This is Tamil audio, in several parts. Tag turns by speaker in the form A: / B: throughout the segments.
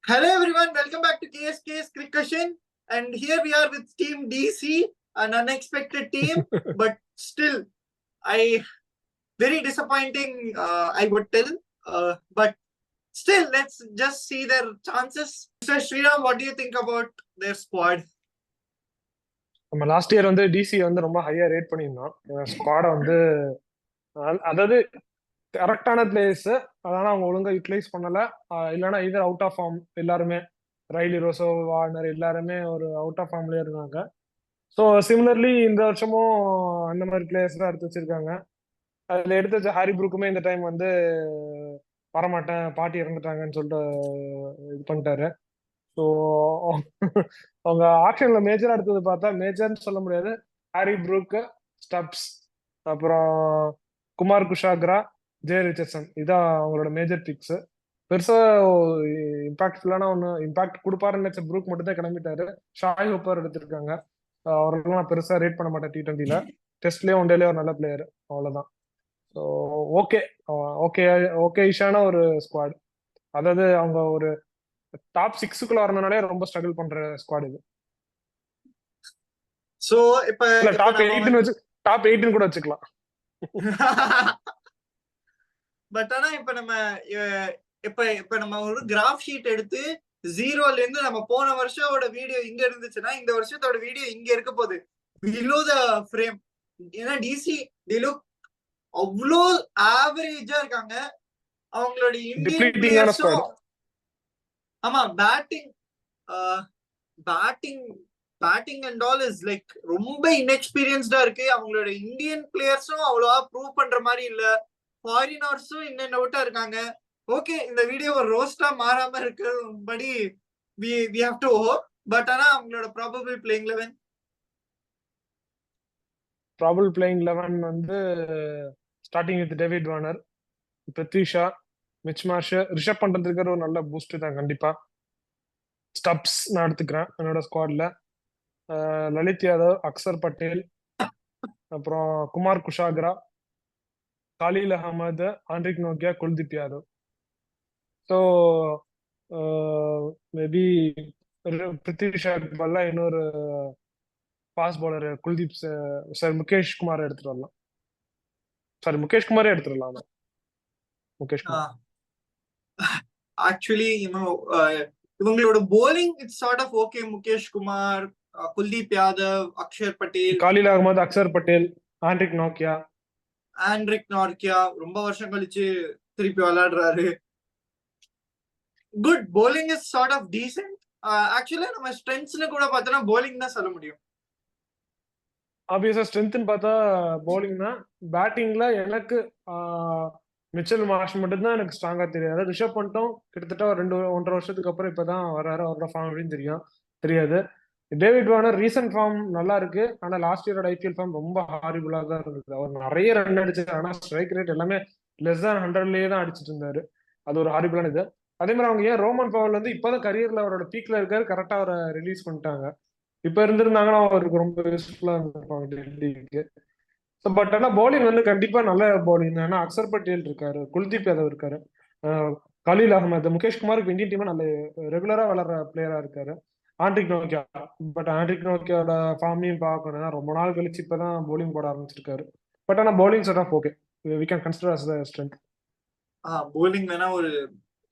A: Hello everyone, welcome back to KSK's Cricket. And here we are with Team DC, an unexpected team, but still, I very disappointing. I would tell, but still, let's just see their chances. Mr. Sriram, what do you think about their squad?
B: நம்ம லாஸ்ட் இயர் வந்து டிசி வந்து ரொம்ப ஹையா ரேட் பண்ணியிருந்தோம். ஸ்குவாடை வந்து அதாவது கரெக்டான பிளேயர்ஸ், அதனால அவங்க ஒழுங்கா யூட்டிலைஸ் பண்ணல. இல்லைன்னா இதர் அவுட் ஆஃப் ஃபார்ம் எல்லாருமே, ரைலி ரோசோ, வார்னர் எல்லாருமே ஒரு அவுட் ஆஃப் ஃபார்ம்லயே இருந்தாங்க. ஸோ சிமிலர்லி இந்த வருஷமும் அந்த மாதிரி பிளேயர்ஸ் தான் எடுத்து வச்சிருக்காங்க. அதுல எடுத்து வச்ச ஹாரி ப்ரூக்குமே இந்த டைம் வந்து வரமாட்டேன், பாட்டி இறந்துட்டாங்கன்னு சொல்லிட்டு இது பண்ணிட்டாரு. ஸோ அவங்க ஆக்ஷன்ல மேஜரா எடுத்தது பார்த்தா, மேஜர்னு சொல்ல முடியாது, ஹாரி ப்ரூக், ஸ்டப்ஸ், அப்புறம் குமார் குஷாக்ரா, ஜே ரிச்சர்சன், இதான் அவங்களோட மேஜர் பிக்ஸ். பெருசா இம்பாக்ட்ஃபுல்லான ஒன்று இம்பாக்ட் கொடுப்பாருன்னு நினைச்ச ப்ரூக் மட்டும் தான் கிளம்பிட்டாரு. ஷாய் ஹோப்பர் எடுத்திருக்காங்க. அவரெல்லாம் நான் பெருசா ரேட் பண்ண மாட்டேன் T20ல. டெஸ்ட்லயே ஒன்டேலயே ஒரு நல்ல பிளேயர், அவ்வளவுதான். So okay, okay, okay Ishana ஒரு ஸ்குவாட். அதாவது அவங்க ஒரு டாப் 6க்குள்ள வரனாலே ரொம்ப ஸ்ட்ரகிள் பண்ற ஸ்குவாட் இது.
A: சோ இப்ப
B: இல்ல டாப் 8 வச்சு, டாப் 8 கூட வச்சுக்கலாம்.
A: பட் ஆனா இப்ப நம்ம ஒரு கிராஃப் ஷீட் எடுத்து ஜீரோல இருந்து நம்ம போன வருஷத்தோட வீடியோ இங்க இருந்துச்சுன்னா இந்த வருஷத்தோட வீடியோ இங்க இருக்க போகுது பிலோ த ஃப்ரேம். ஏன்னா டிசி லுக் அவ்வளோ ஆவரேஜா இருக்காங்க. அவங்களோட இந்தியன் பிளேயர்ஸும் ஆமா batting batting batting and all is like ரொம்ப இன்எக்ஸ்பீரியன்ஸ்டா இருக்கு. அவங்களோட இந்தியன் பிளேயர்ஸும் அவ்வளவா ப்ரூவ் பண்ற மாதிரி இல்ல. ஃபாரினர்ஸும் இன்னும் அவுட்டா இருக்காங்க. ஓகே, இந்த வீடியோ ஒரு ரோஸ்டா மாறாம இருக்கும்படி we have to hope. But ஆனா அவங்களோட ப்ராபபிள் பிளேயிங்
B: 11 வந்து starting with David Warner, Prithvi Shaw, Mitch Marsh, Rishabh Pant இருக்கிற ஒரு நல்ல பூஸ்ட் தான் கண்டிப்பா. ஸ்டப்ஸ் நான் எடுத்துக்கிறேன் என்னோட ஸ்குவாட்ல. லலித் யாதவ், அக்சர் பட்டேல், அப்புறம் குமார் குஷாக்ரா, காலில் அகமது, ஆண்ட்ரிக் நோக்கியா, குல்தீப் யாதவ். ஸோ மேபி பிருத்வி ஷாக்கு பதிலாக இன்னொரு fast bowler Kuldeep sir Mukesh Kumar எடுத்துட்டு வரலாம். சாரி, முகேஷ் குமாரே எடுத்துடலாம். முகேஷ் குமார்
A: ஆக்சுவலி இவங்களோட bowling it's sort of okay. Mukesh Kumar, Kuldeep Yadav, Axar Patel,
B: Khaleel Ahmed, Axar Patel, Anrich நோக்கியா
A: ரொம்ப வருஷம் கழிச்சு திருப்பி விளையாடுறாரு. Good bowling is sort of decent. Actually நம்ம ஸ்ட்ரென்த்ஸ்னு கூட பார்த்தோம்னா போலிங் தான் சொல்ல முடியும்.
B: ஆப்வியஸா ஸ்ட்ரென்த்னு பார்த்தா போலிங் தான். பேட்டிங்ல எனக்கு மிச்சல் மார்ஷ் மட்டும்தான் எனக்கு ஸ்ட்ராங்கா தெரியாது. ரிஷப் பண்ணிட்டோம் கிட்டத்தட்ட 1.5 வருஷத்துக்கு அப்புறம் இப்பதான் வர்றாரு. அவரோட ஃபார்ம் அப்படின்னு தெரியாது. டேவிட் வார்னர் ரீசன்ட் ஃபார்ம் நல்லா இருக்கு. ஆனா லாஸ்ட் இயரோட ஐபிஎல் ஃபார்ம் ரொம்ப ஹாரிபிளா தான் இருந்தது. அவர் நிறைய ரன் அடிச்சாரு, ஆனா ஸ்ட்ரைக் ரேட் எல்லாமே லெஸ் தேன் 100லயே தான் அடிச்சிட்டு இருந்தாரு. அது ஒரு ஹாரிபிளான இது. அதே மாதிரி அவங்க ஏன் ரோமன் பவல் வந்து இப்பதான் கரியர்ல அவரோட பீக்ல இருக்காரு, கரெக்டா அவரை ரிலீஸ் பண்ணிட்டாங்க. இப்ப இருந்திருந்தாங்கன்னா அவருக்கு ரொம்ப யூஸ்ஃபுல்லா இருந்திருப்பாங்க டெல்லிக்கு. பட் ஆனா பவுலிங் வந்து கண்டிப்பா நல்ல பவுலிங் தான். ஏன்னா அக்சர் பட்டேல் இருக்காரு, குல்தீப் யாதவ் இருக்காரு, கலீல் அகமது, முகேஷ் குமாருக்கு இந்தியன் டீம் நல்ல ரெகுலரா வளர்ற பிளேயரா இருக்காரு. ஆண்ட்ரிக் நோக்கியா, பட் ஆண்ட்ரிக் நோக்கியோட ஃபார்மையும் பார்க்கணும். ரொம்ப நாள் கழிச்சு இப்பதான் பவுலிங் போட ஆரம்பிச்சிருக்காரு. பட் ஆனா bowling set off okay, we can consider as the strength.
A: Bowling வேணா ஒரு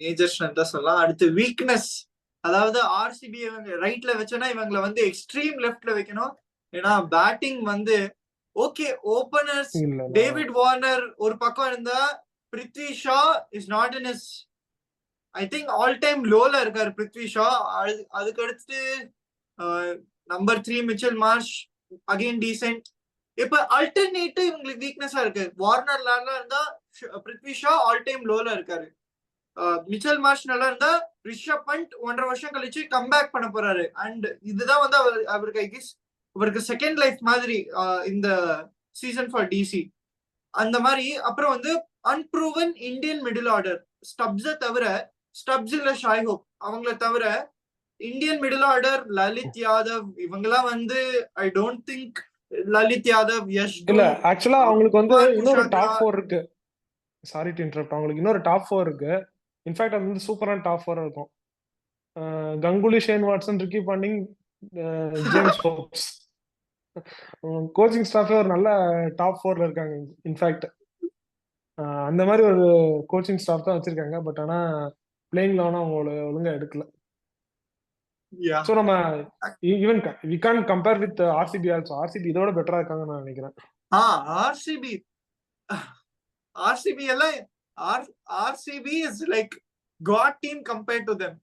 A: மேஜர் ஸ்ட்ரென்த்தா சொல்லலாம். அடுத்து வீக்னஸ், அதாவது ஆர்சிபி ரைட்ல வச்சோன்னா இவங்களை வந்து எக்ஸ்ட்ரீம் லெஃப்ட்ல வைக்கணும். ஏன்னா பேட்டிங் வந்து ஓகே, ஓபனர்ஸ் டேவிட் வார்னர் ஒரு பக்கம் இருந்தா Prithvi Shaw is not in is I think all time லோல இருக்காரு பிருத்வி ஷா. அதுக்கு அடுத்து number 3 Mitchell Marsh again decent. இப்ப அல்டர்னேட்டிவ் இவங்களுக்கு வீக்னஸா இருக்கு. வார்னர் நல்லா இருந்தா பிருத்வி ஷா ஆல் டைம் லோல இருக்காரு. மிச்சல் மார்ஷ் நல்லா இருந்தா ரிஷப் பண்ட் 1.5 வருஷம் கழிச்சு கம்பேக் பண்ண போறாரு. அண்ட் இதுதான் வந்து அவருக்கு செகண்ட் லைஃப் மாதிரி இந்த சீசன் ஃபார் டிசி. அந்த மாதிரி அப்புறம் வந்து அன்ப்ரூவன் இந்தியன் மிடில் ஆர்டர், ஸ்டப்ஸை தவிர, ஸ்டப்ஸ் இல்ல ஷாய் ஹோப், அவங்கள தவிர Indian middle order Lalit Yadav இவங்கெல்லாம் வந்து I don't think Lalit Yadav, Yash
B: இல்ல ஆக்சுவலா அவங்களுக்கு வந்து இன்னொரு டாப் 4 இருக்கு. சாரி டு இன்டரப்ட், அவங்களுக்கு இன்னொரு டாப் 4 இருக்கு. இன்ஃபேக்ட் அது வந்து சூப்பரான டாப் 4 இருக்கும். Ganguly, Shane Watson, Ricky Ponting, James Hopes. Coaching ஸ்டாஃபே ஒரு நல்ல டாப் 4ல இருக்காங்க. இன்ஃபேக்ட் அந்த மாதிரி ஒரு கோச்சிங் ஸ்டாஃப் தான் வச்சிருக்காங்க. பட் ஆனா பிளேயிங் லெவனா அவங்க ஒழுங்கா எடுக்கல.
A: Yeah.
B: ஸோ நம்ம even we can compare with RCB also. RCB இதோட பெட்டரா இருக்காங்கன்னு நான் நினைக்கிறேன்.
A: ஆர்சிபி ஆர்சிபி எல்லாம் RCB is like god team compared to them.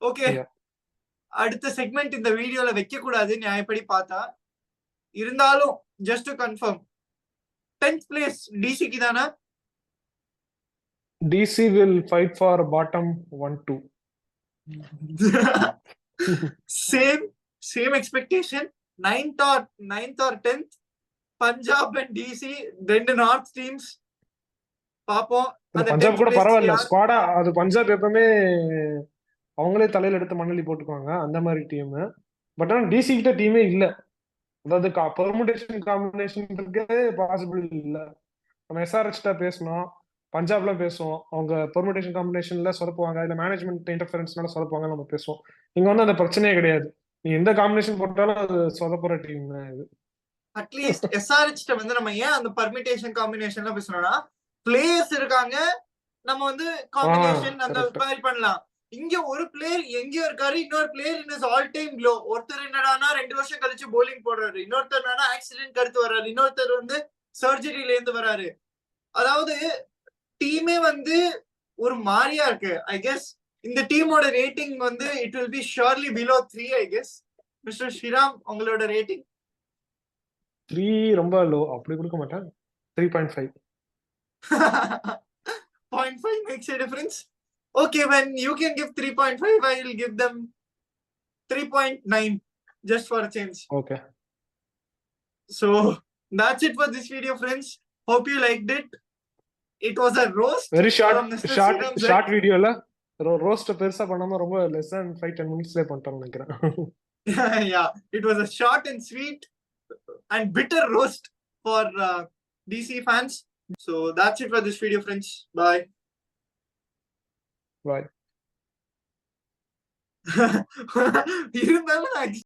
A: Okay,
B: Yeah.
A: அடுத்த செக்மெண்ட் இந்த வீடியோல வைக்க கூடாது நியாயப்படி பார்த்தா. இருந்தாலும் just to confirm 10th place டிசிக்கு தானா?
B: DC will fight for bottom 1-2.
A: Same expectation. 9th or 10th Punjab and DC, ரெண்டு நார்த் டீம்ஸ். பாப்போம்.
B: பஞ்சாப் கூட பரவாயில்ல ஸ்குவாடா. அது பஞ்சாப் எப்பவுமே அவங்களே தலையில எடுத்து மண்ணலி போட்டுக்குவாங்க அந்த மாதிரி டீம். பட் ஆனா டிசி கிட்ட டீமே இல்ல. அதாவது பெர்முடேஷன் காம்பினேஷன் பாசிபிள் இல்ல. நம்ம எஸ்ஆர்ஹெச் பேசணும், பஞ்சாப்ல பேசுவோம். அவங்க பெர்முடேஷன் காம்பினேஷன்ல சொதப்புவாங்க, இல்ல மேனேஜ்மெண்ட் இன்டர்ஃபரன்ஸ்னால சொதப்புவாங்க, நம்ம பேசுவோம். இங்க வந்து அந்த பிரச்சனையே கிடையாது. நீ எந்த காம்பினேஷன் போட்டாலும் அது சொதப்புற டீம் தான் இது.
A: அட்லீஸ்ட் எஸ்ஆர்ஹெச் வந்து நம்ம ஏன் அந்த பர்மிட்டேஷன் காம்பினேஷன்ல பேசணும்னா, பிளேயர்ஸ் இருக்காங்க, நம்ம வந்து காம்பினேஷன் அந்த மாதிரி பண்ணலாம். இங்க ஒரு பிளேயர் எங்கேயோ இருக்காரு, இன்னொரு player in all time low. ஒருத்தர் என்னடானா 2 வருஷம் கழிச்சு போலிங் போடுறாரு, இன்னொருத்தர் என்னன்னா ஆக்சிடென்ட் அடுத்து வர்றாரு, இன்னொருத்தர் வந்து சர்ஜரியில இருந்து வராரு. அதாவது டீமே வந்து ஒரு மாதிரியா இருக்கு. ஐ கெஸ் இந்த டீமோட ரேட்டிங் வந்து it will be surely below 3. I guess mister Sriram உங்களோட ரேட்டிங்?
B: 3 ரொம்ப லோ, அப்படி கொடுக்க மாட்டேன். 3.5.
A: 0.5 makes a difference. Okay, when you can give 3.5, I will give them 3.9 just for a change.
B: Okay.
A: So that's it for this video, friends. Hope you liked it. It was a roast.
B: Very short video la roast பெருசா பண்ணாம ரொம்ப less than 5-10 minutesல பண்ணிட்டோம்னு நினைக்கிறேன்.
A: Yeah, it was a short and sweet and bitter roast for DC fans. So that's it for this video, friends. Bye.
B: Bye.
A: இருந்தாலும்